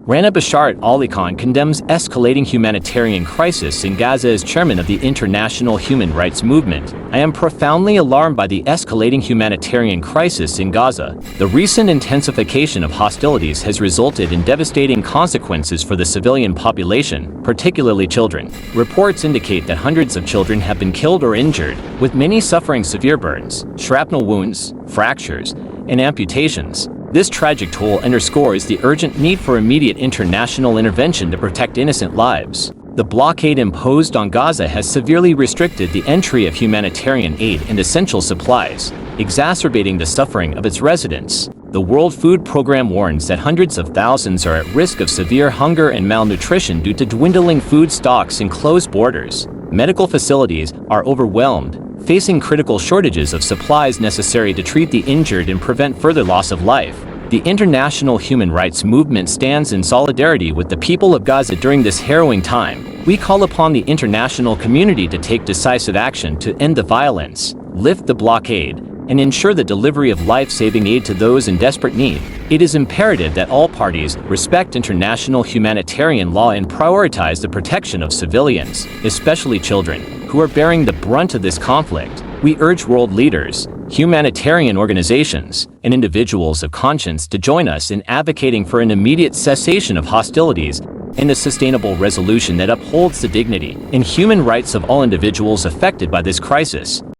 Rana Bashart condemns escalating humanitarian crisis in Gaza as chairman of the international human rights movement. I am profoundly alarmed by the escalating humanitarian crisis in Gaza. The recent intensification of hostilities has resulted in devastating consequences for the civilian population, particularly children. Reports indicate that hundreds of children have been killed or injured, with many suffering severe burns, shrapnel wounds, fractures, and amputations. This tragic toll underscores the urgent need for immediate international intervention to protect innocent lives. The blockade imposed on Gaza has severely restricted the entry of humanitarian aid and essential supplies, exacerbating the suffering of its residents. The World Food Programme warns that hundreds of thousands are at risk of severe hunger and malnutrition due to dwindling food stocks and closed borders. Medical facilities are overwhelmed, facing critical shortages of supplies necessary to treat the injured and prevent further loss of life. The international human rights movement stands in solidarity with the people of Gaza during this harrowing time. We call upon the international community to take decisive action to end the violence, lift the blockade, and ensure the delivery of life-saving aid to those in desperate need. It is imperative that all parties respect international humanitarian law and prioritize the protection of civilians, especially children, who are bearing the brunt of this conflict. We urge world leaders, humanitarian organizations, and individuals of conscience to join us in advocating for an immediate cessation of hostilities and a sustainable resolution that upholds the dignity and human rights of all individuals affected by this crisis.